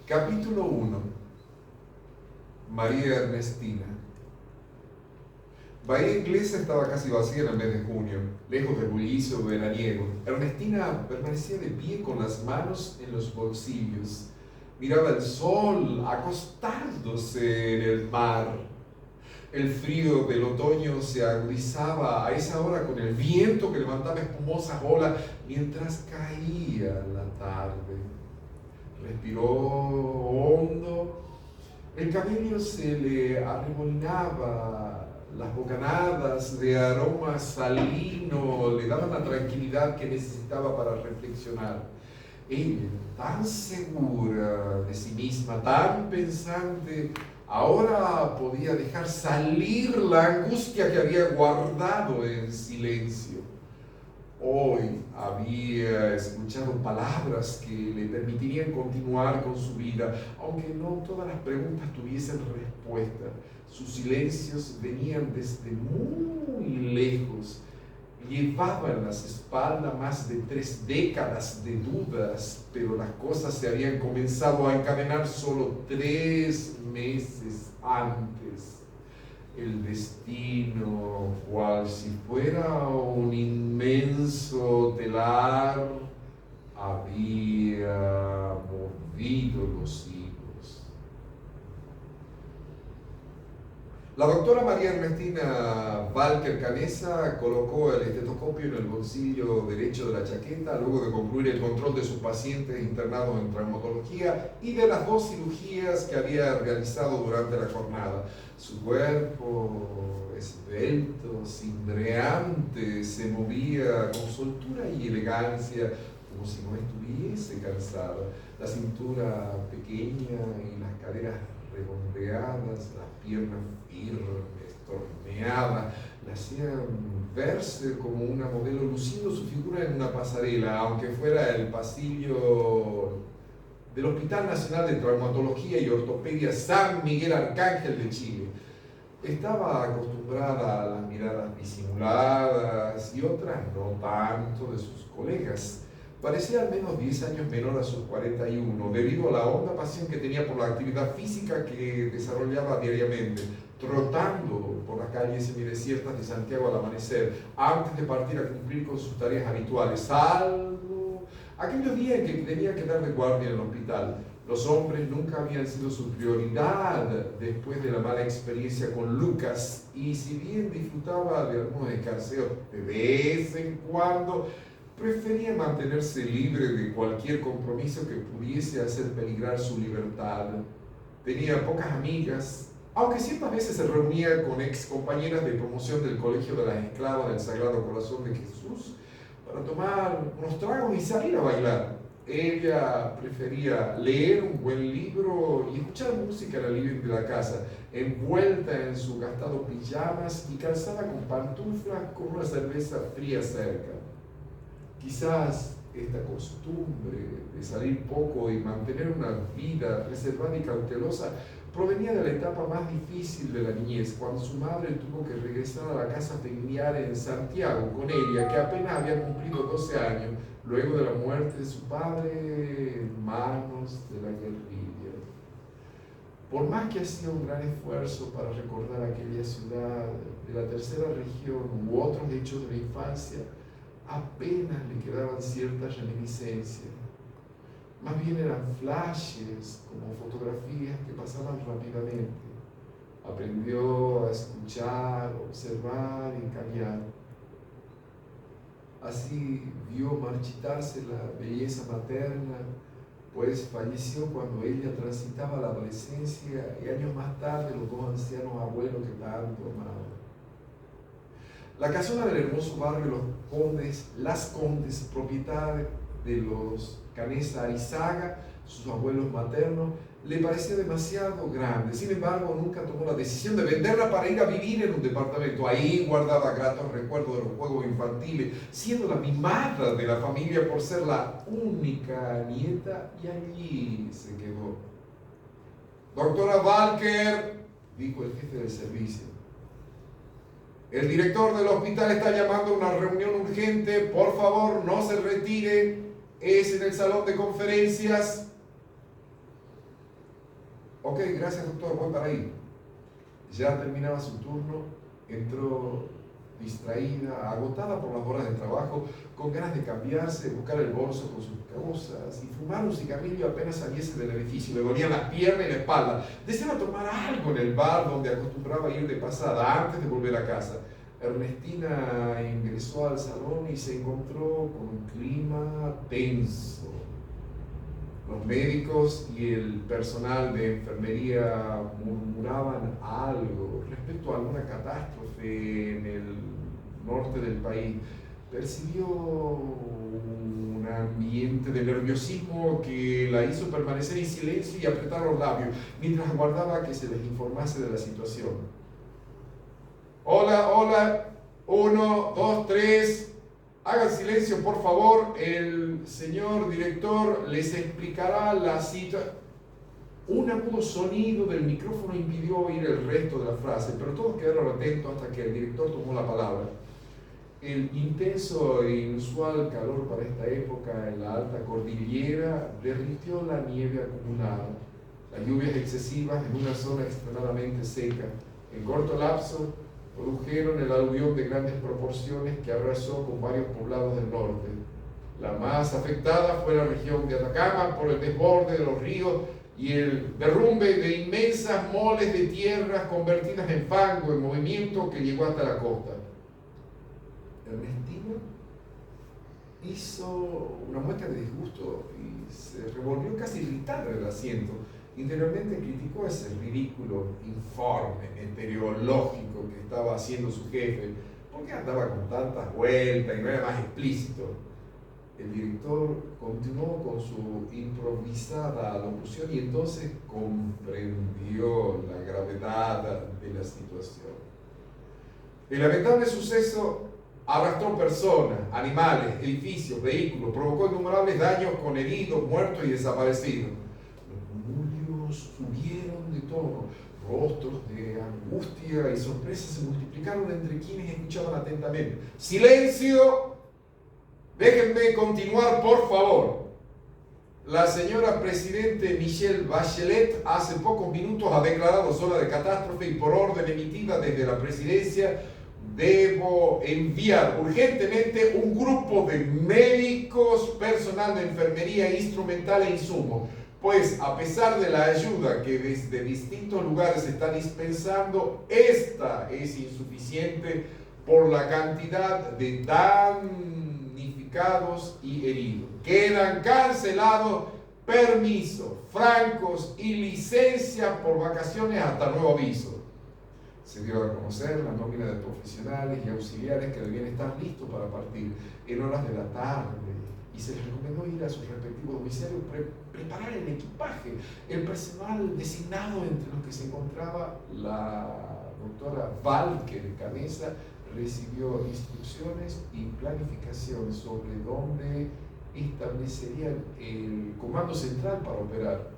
Capítulo 1. María Ernestina. Bahía Inglesa estaba casi vacía en el mes de junio, lejos del bullicio veraniego. Ernestina permanecía de pie con las manos en los bolsillos. Miraba el sol acostándose en el mar. El frío del otoño se agudizaba a esa hora con el viento que levantaba espumosas olas mientras caía la tarde. Respiró hondo. El cabello se le arremolinaba, las bocanadas de aroma salino le daban la tranquilidad que necesitaba para reflexionar. Ella, tan segura de sí misma, tan pensante, ahora podía dejar salir la angustia que había guardado en silencio. Hoy había escuchado palabras que le permitirían continuar con su vida, aunque no todas las preguntas tuviesen respuesta. Sus silencios venían desde muy lejos. Llevaba en las espaldas más de 3 décadas de dudas, pero las cosas se habían comenzado a encadenar solo 3 meses antes. El destino, cual si fuera un inmenso telar, había movido los hilos. La doctora María Ernestina Walker Canessa colocó el estetoscopio en el bolsillo derecho de la chaqueta luego de concluir el control de sus pacientes internados en traumatología y de las 2 cirugías que había realizado durante la jornada. Su cuerpo esbelto, cimbreante, se movía con soltura y elegancia, como si no estuviese cansada. La cintura pequeña y las caderas redondeadas, las piernas firmes, torneadas, la hacían verse como una modelo, luciendo su figura en una pasarela, aunque fuera el pasillo del Hospital Nacional de Traumatología y Ortopedia San Miguel Arcángel de Chile. Estaba acostumbrada a las miradas disimuladas y otras no tanto de sus colegas. Parecía al menos 10 años menor a sus 41, debido a la honda pasión que tenía por la actividad física que desarrollaba diariamente, trotando por las calles semidesiertas de Santiago al amanecer, antes de partir a cumplir con sus tareas habituales, salvo aquellos días en que tenía que dar de guardia en el hospital. Los hombres nunca habían sido su prioridad después de la mala experiencia con Lucas, y si bien disfrutaba de algunos escarceos de vez en cuando, prefería mantenerse libre de cualquier compromiso que pudiese hacer peligrar su libertad. Tenía pocas amigas, aunque ciertas veces se reunía con ex compañeras de promoción del Colegio de las Esclavas del Sagrado Corazón de Jesús para tomar unos tragos y salir a bailar. Ella prefería leer un buen libro y escuchar música en el living de la casa, envuelta en su gastado pijamas y calzada con pantuflas con una cerveza fría cerca. Quizás esta costumbre de salir poco y mantener una vida reservada y cautelosa provenía de la etapa más difícil de la niñez, cuando su madre tuvo que regresar a la casa familiar en Santiago con ella, que apenas había cumplido 12 años, luego de la muerte de su padre en manos de la guerrilla. Por más que hacía un gran esfuerzo para recordar aquella ciudad de la tercera región u otros hechos de la infancia, apenas le quedaban ciertas reminiscencias. Más bien eran flashes, como fotografías que pasaban rápidamente. Aprendió a escuchar, observar y callar. Así vio marchitarse la belleza materna, pues falleció cuando ella transitaba la adolescencia y años más tarde los 2 ancianos abuelos que tanto amaba. La casona del hermoso barrio Las Condes, propiedad de los Canessa Arizaga, sus abuelos maternos, le parecía demasiado grande. Sin embargo, nunca tomó la decisión de venderla para ir a vivir en un departamento. Ahí guardaba gratos recuerdos de los juegos infantiles, siendo la mimada de la familia por ser la única nieta, y allí se quedó. Doctora Walker, dijo el jefe del servicio, el director del hospital está llamando a una reunión urgente, por favor no se retire, es en el salón de conferencias. Ok, gracias doctor, voy para ahí. Ya terminaba su turno, entró distraída, agotada por las horas de trabajo, con ganas de cambiarse, buscar el bolso con sus cosas y fumar un cigarrillo apenas saliese del edificio. Le dolían las piernas y la espalda. Deseaba tomar algo en el bar donde acostumbraba ir de pasada antes de volver a casa. Ernestina ingresó al salón y se encontró con un clima tenso. Los médicos y el personal de enfermería murmuraban algo respecto a alguna catástrofe en el norte del país. Percibió un ambiente de nerviosismo que la hizo permanecer en silencio y apretar los labios mientras aguardaba que se les informase de la situación. Hola, hola, 1, 2, 3. Hagan silencio, por favor. El señor director les explicará la situación. Un agudo sonido del micrófono impidió oír el resto de la frase, pero todos quedaron atentos hasta que el director tomó la palabra. El intenso e inusual calor para esta época en la alta cordillera derritió la nieve acumulada. Las lluvias excesivas en una zona extremadamente seca, en corto lapso, produjeron el aluvión de grandes proporciones que arrasó con varios poblados del norte. La más afectada fue la región de Atacama por el desborde de los ríos y el derrumbe de inmensas moles de tierras convertidas en fango en movimiento que llegó hasta la costa. Ernestina hizo una mueca de disgusto y se revolvió casi irritada en el asiento. Interiormente criticó ese ridículo informe meteorológico que estaba haciendo su jefe. ¿Por qué andaba con tantas vueltas y no era más explícito? El director continuó con su improvisada locución y entonces comprendió la gravedad de la situación. El lamentable suceso arrastró personas, animales, edificios, vehículos, provocó innumerables daños con heridos, muertos y desaparecidos. Subieron de tono, rostros de angustia y sorpresa se multiplicaron entre quienes escuchaban atentamente. ¡Silencio! Déjenme continuar, por favor. La señora Presidente Michelle Bachelet hace pocos minutos ha declarado zona de catástrofe y por orden emitida desde la Presidencia debo enviar urgentemente un grupo de médicos, personal de enfermería, instrumental e insumos. Pues a pesar de la ayuda que desde distintos lugares se está dispensando, esta es insuficiente por la cantidad de damnificados y heridos. Quedan cancelados permisos, francos y licencias por vacaciones hasta nuevo aviso. Se dio a conocer la nómina de profesionales y auxiliares que debían estar listos para partir en horas de la tarde y se les recomendó ir a sus respectivos domicilios, preparar el equipaje. El personal designado entre los que se encontraba la doctora Valker Canessa recibió instrucciones y planificación sobre dónde establecería el comando central para operar.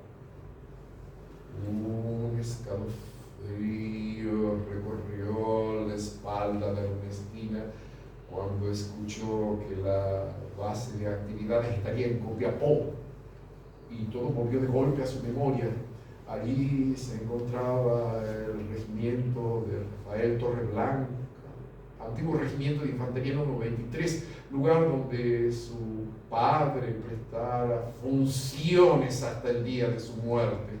Un escalofrío recorrió la espalda de Ernestina cuando escuchó que la base de actividades estaría en Copiapó y todo volvió de golpe a su memoria. Allí se encontraba el regimiento de Rafael Torreblanca, antiguo regimiento de infantería número 23, lugar donde su padre prestara funciones hasta el día de su muerte.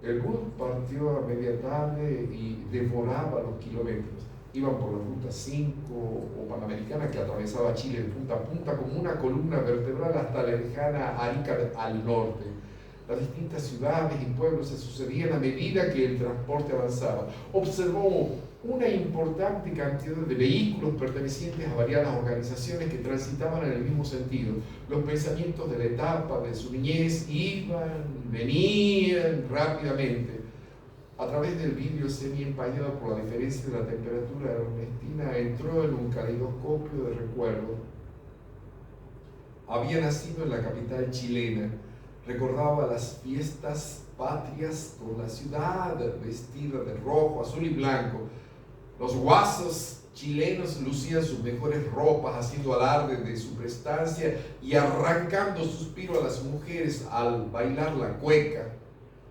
El bus partió a media tarde y devoraba los kilómetros. Iban por la ruta 5 o Panamericana que atravesaba Chile de punta a punta como una columna vertebral hasta la lejana Arica al norte. Las distintas ciudades y pueblos se sucedían a medida que el transporte avanzaba. Observó una importante cantidad de vehículos pertenecientes a variadas organizaciones que transitaban en el mismo sentido. Los pensamientos de la etapa de su niñez iban y venían rápidamente. A través del vidrio semi-empañado por la diferencia de la temperatura, Ernestina entró en un caleidoscopio de recuerdos. Había nacido en la capital chilena, recordaba las fiestas patrias con la ciudad vestida de rojo, azul y blanco. Los guasos chilenos lucían sus mejores ropas, haciendo alarde de su prestancia y arrancando suspiro a las mujeres al bailar la cueca.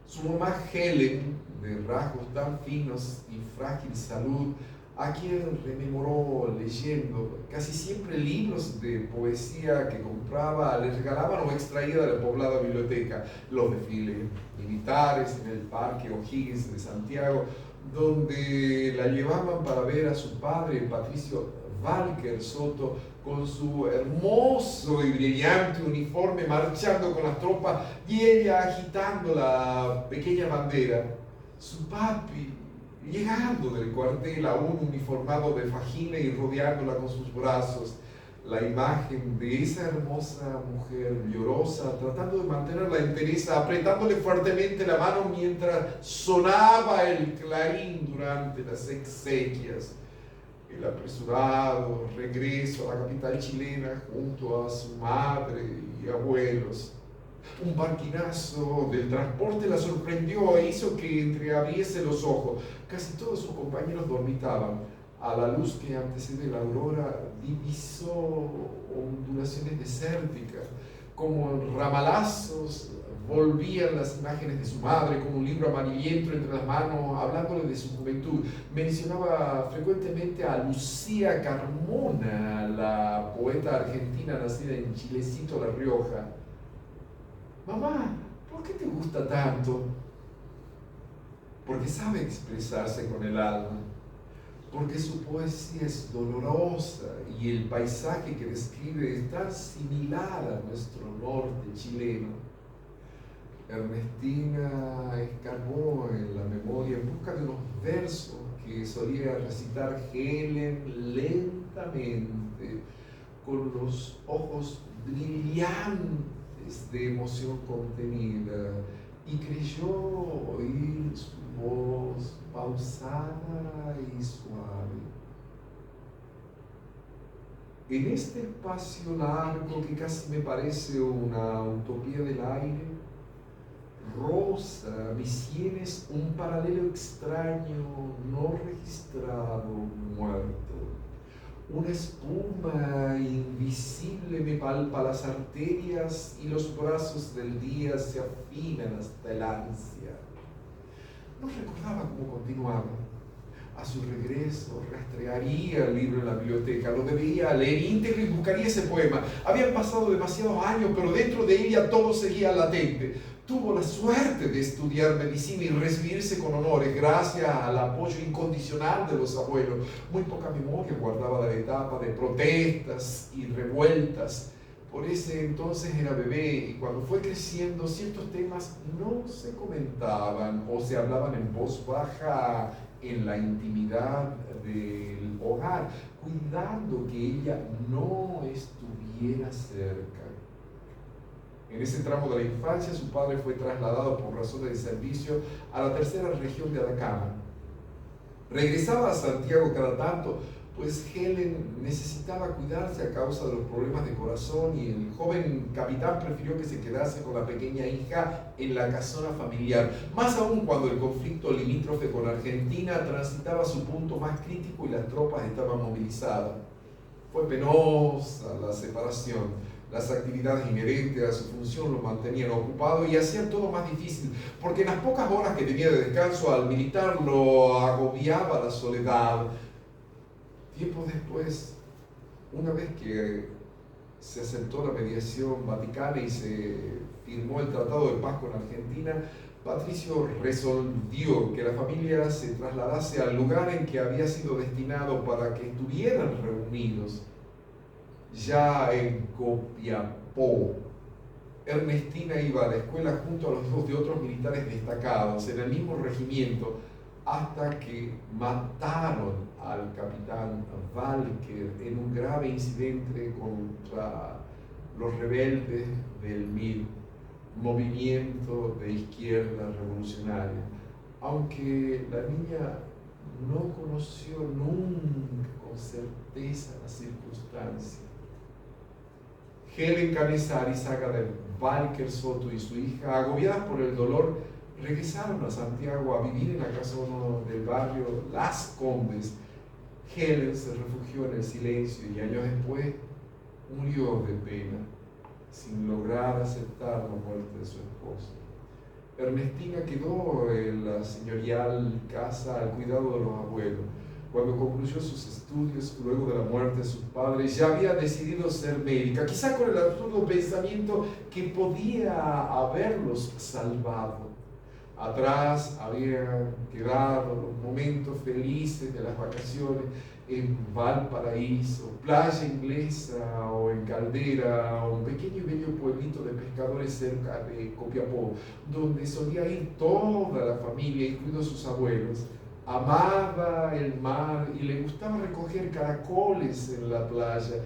Su mamá Helen, de rasgos tan finos y frágil salud, a quien rememoró leyendo casi siempre libros de poesía que compraba, le regalaban o extraía de la poblada biblioteca, los desfiles militares en el Parque O'Higgins de Santiago, donde la llevaban para ver a su padre, Patricio Walker Soto, con su hermoso y brillante uniforme marchando con las tropas y ella agitando la pequeña bandera. Su papi llegando del cuartel aún uniformado de fajina y rodeándola con sus brazos. La imagen de esa hermosa mujer llorosa, tratando de mantenerla entereza, apretándole fuertemente la mano mientras sonaba el clarín durante las exequias. El apresurado regreso a la capital chilena junto a su madre y abuelos. Un barquinazo del transporte la sorprendió e hizo que entreabriese los ojos. Casi todos sus compañeros dormitaban. A la luz que antecede la aurora divisó ondulaciones desérticas, como en ramalazos volvían las imágenes de su madre con un libro amarillento entre las manos, hablándole de su juventud. Mencionaba frecuentemente a Lucía Carmona, la poeta argentina nacida en Chilecito, La Rioja. Mamá, ¿por qué te gusta tanto? Porque sabe expresarse con el alma, porque su poesía es dolorosa y el paisaje que describe es tan similar a nuestro norte chileno. Ernestina escarbó en la memoria en busca de unos versos que solía recitar Helen lentamente, con los ojos brillantes de emoción contenida, y creyó oír su voz pausada y suave. En este espacio largo que casi me parece una utopía del aire, rosa mis sienes un paralelo extraño, no registrado, muerto. Una espuma invisible me palpa las arterias y los brazos del día se afinan hasta el ansia. No recordaba cómo continuaba. A su regreso rastrearía el libro en la biblioteca, lo debería leer íntegro y buscaría ese poema. Habían pasado demasiados años, pero dentro de ella todo seguía latente. Tuvo la suerte de estudiar medicina y recibirse con honores gracias al apoyo incondicional de los abuelos. Muy poca memoria guardaba de la etapa de protestas y revueltas. Por ese entonces era bebé y cuando fue creciendo ciertos temas no se comentaban o se hablaban en voz baja en la intimidad del hogar, cuidando que ella no estuviera cerca. En ese tramo de la infancia, su padre fue trasladado por razones de servicio a la tercera región de Atacama. Regresaba a Santiago cada tanto, pues Helen necesitaba cuidarse a causa de los problemas de corazón y el joven capitán prefirió que se quedase con la pequeña hija en la casona familiar, más aún cuando el conflicto limítrofe con Argentina transitaba su punto más crítico y las tropas estaban movilizadas. Fue penosa la separación. Las actividades inherentes a su función lo mantenían ocupado y hacían todo más difícil, porque en las pocas horas que tenía de descanso al militar lo agobiaba la soledad. Tiempo después, una vez que se aceptó la mediación vaticana y se firmó el Tratado de Paz con Argentina, Patricio resolvió que la familia se trasladase al lugar en que había sido destinado para que estuvieran reunidos. Ya en Copiapó, Ernestina iba a la escuela junto a los hijos de otros militares destacados en el mismo regimiento, hasta que mataron al capitán Walker en un grave incidente contra los rebeldes del MIR, Movimiento de Izquierda Revolucionaria, aunque la niña no conoció nunca con certeza la circunstancia. Helen Canessa Arizaga de Walker Soto y su hija, agobiadas por el dolor, regresaron a Santiago a vivir en la casa del barrio Las Condes. Helen se refugió en el silencio y años después murió de pena, sin lograr aceptar la muerte de su esposo. Ernestina quedó en la señorial casa al cuidado de los abuelos. Cuando concluyó sus estudios, luego de la muerte de sus padres, ya había decidido ser médica, quizá con el absurdo pensamiento que podía haberlos salvado. Atrás habían quedado los momentos felices de las vacaciones en Valparaíso, playa inglesa o en Caldera, o un pequeño y bello pueblito de pescadores cerca de Copiapó, donde solía ir toda la familia, incluidos sus abuelos. Amaba el mar y le gustaba recoger caracoles en la playa,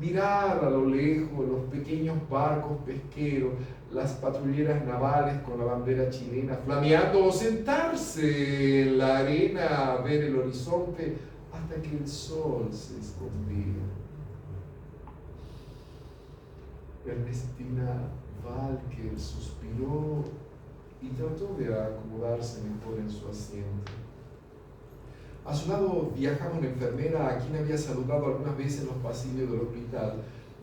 mirar a lo lejos los pequeños barcos pesqueros, las patrulleras navales con la bandera chilena flameando, o sentarse en la arena a ver el horizonte hasta que el sol se escondía. Ernestina Walker suspiró y trató de acomodarse mejor en su asiento. A su lado viajaba una enfermera a quien había saludado algunas veces en los pasillos del hospital.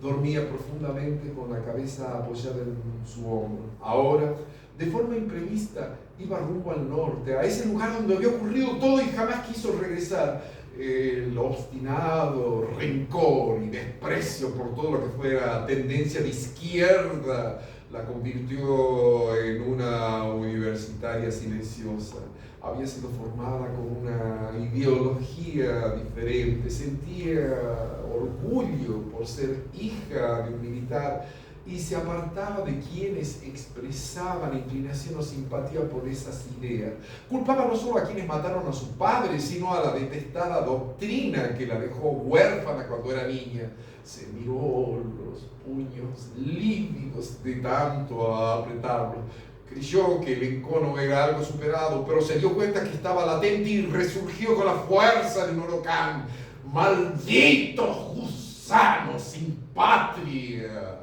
Dormía profundamente con la cabeza apoyada en su hombro. Ahora, de forma imprevista, iba rumbo al norte, a ese lugar donde había ocurrido todo y jamás quiso regresar. El obstinado rencor y desprecio por todo lo que fuera tendencia de izquierda la convirtió en una universitaria silenciosa. Había sido formada con una ideología diferente, sentía orgullo por ser hija de un militar y se apartaba de quienes expresaban inclinación o simpatía por esas ideas. Culpaba no solo a quienes mataron a su padre, sino a la detestada doctrina que la dejó huérfana cuando era niña. Se miró los puños lívidos de tanto apretarlos. Creyó que el encono era algo superado, pero se dio cuenta que estaba latente y resurgió con la fuerza de un huracán. ¡Malditos gusanos sin patria!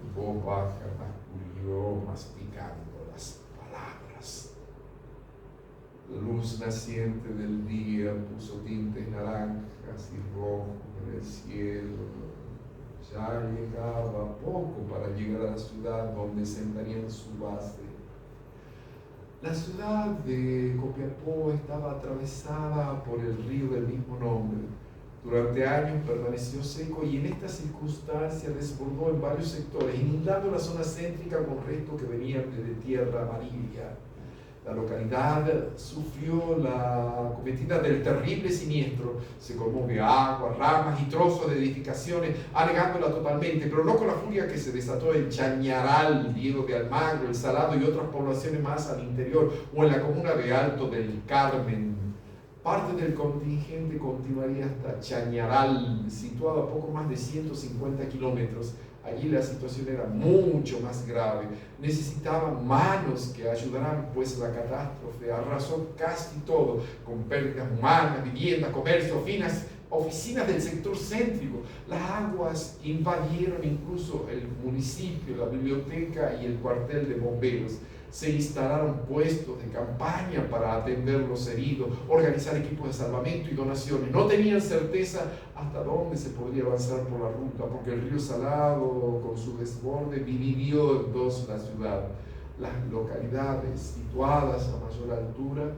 En voz baja masculló masticando las palabras. La luz naciente del día puso tintes naranjas y rojos en el cielo. Ya llegaba poco para llegar a la ciudad donde sentarían su base. La ciudad de Copiapó estaba atravesada por el río del mismo nombre. Durante años permaneció seco y en esta circunstancia desbordó en varios sectores, inundando la zona céntrica con restos que venían de tierra amarilla. La localidad sufrió la cometida del terrible siniestro. Se colmó de agua, ramas y trozos de edificaciones, anegándola totalmente, pero no con la furia que se desató en Chañaral, Diego de Almagro, El Salado y otras poblaciones más al interior, o en la comuna de Alto del Carmen. Parte del contingente continuaría hasta Chañaral, situado a poco más de 150 kilómetros. Allí la situación era mucho más grave. Necesitaban manos que ayudaran, pues la catástrofe arrasó casi todo, con pérdidas humanas, viviendas, comercio, oficinas del sector céntrico. Las aguas invadieron incluso el municipio, la biblioteca y el cuartel de bomberos. Se instalaron puestos de campaña para atender los heridos, organizar equipos de salvamento y donaciones. No tenían certeza hasta dónde se podría avanzar por la ruta, porque el río Salado, con su desborde, dividió en dos la ciudad. Las localidades situadas a mayor altura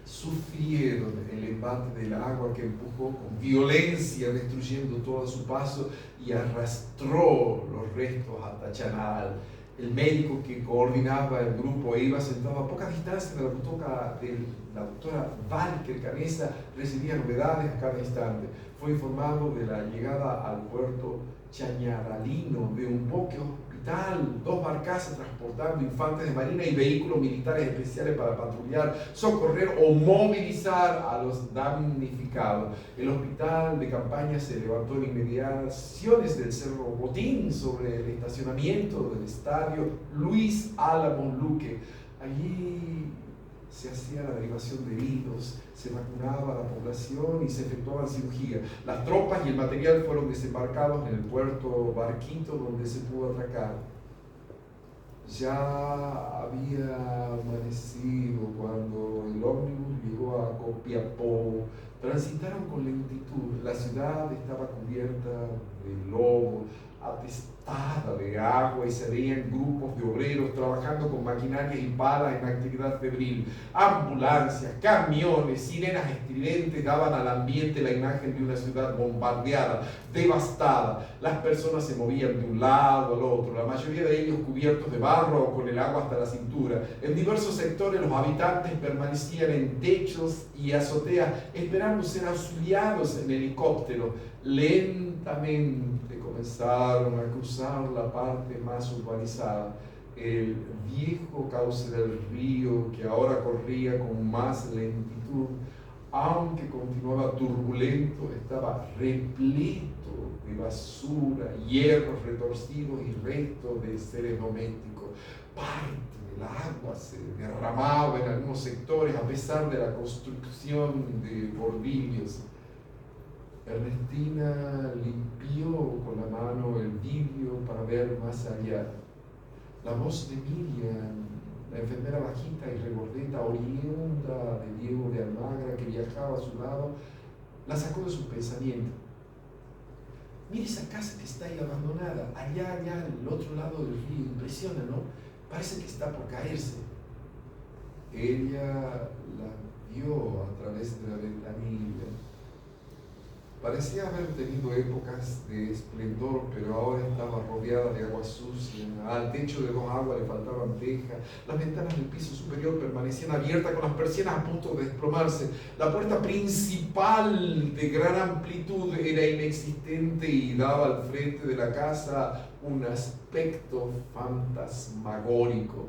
sufrieron el embate del agua que empujó con violencia, destruyendo todo a su paso y arrastró los restos hasta Chañaral. El médico que coordinaba el grupo e iba sentado a poca distancia de la doctora Walker Canessa, recibía novedades a cada instante. Fue informado de la llegada al puerto chañaralino de un buque hospital, 2 barcazas transportando infantes de marina y vehículos militares especiales para patrullar, socorrer o movilizar a los damnificados. El hospital de campaña se levantó en inmediaciones del Cerro Botín, sobre el estacionamiento del estadio Luis Álamos Luque. Allí se hacía la derivación de heridos, se vacunaba a la población y se efectuaban cirugías. Las tropas y el material fueron desembarcados en el puerto Barquito, donde se pudo atracar. Ya había amanecido cuando el ómnibus llegó a Copiapó. Transitaron con lentitud. La ciudad estaba cubierta de lodo. atestada de agua y se veían grupos de obreros trabajando con maquinaria y palas en actividad febril. Ambulancias, camiones, sirenas estridentes daban al ambiente la imagen de una ciudad bombardeada, devastada. Las personas se movían de un lado al otro, la mayoría de ellos cubiertos de barro o con el agua hasta la cintura. En diversos sectores los habitantes permanecían en techos y azoteas esperando ser auxiliados en helicóptero. Lentamente comenzaron a cruzar la parte más urbanizada. El viejo cauce del río, que ahora corría con más lentitud, aunque continuaba turbulento, estaba repleto de basura, hierros retorcidos y restos de seres domésticos. Parte del agua se derramaba en algunos sectores a pesar de la construcción de bordillos. Ernestina limpió con la mano el vidrio para ver más allá. La voz de Miriam, la enfermera bajita y regordeta, oriunda de Diego de Almagra, que viajaba a su lado, la sacó de su pensamiento. Mire esa casa que está ahí abandonada, allá, al otro lado del río, impresiona, ¿no? Parece que está por caerse. Ella la vio a través de la ventanilla. Parecía haber tenido épocas de esplendor, pero ahora estaba rodeada de agua sucia. Al techo de dos aguas le faltaban tejas. Las ventanas del piso superior permanecían abiertas con las persianas a punto de desplomarse. La puerta principal, de gran amplitud, era inexistente y daba al frente de la casa un aspecto fantasmagórico.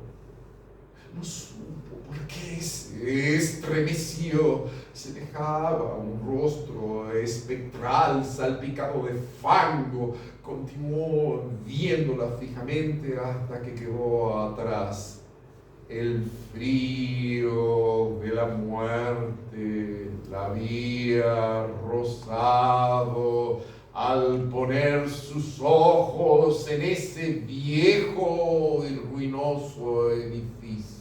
No supo por qué se estremeció. Semejaba un rostro espectral salpicado de fango. Continuó viéndola fijamente hasta que quedó atrás. El frío de la muerte la había rozado al poner sus ojos en ese viejo y ruinoso edificio.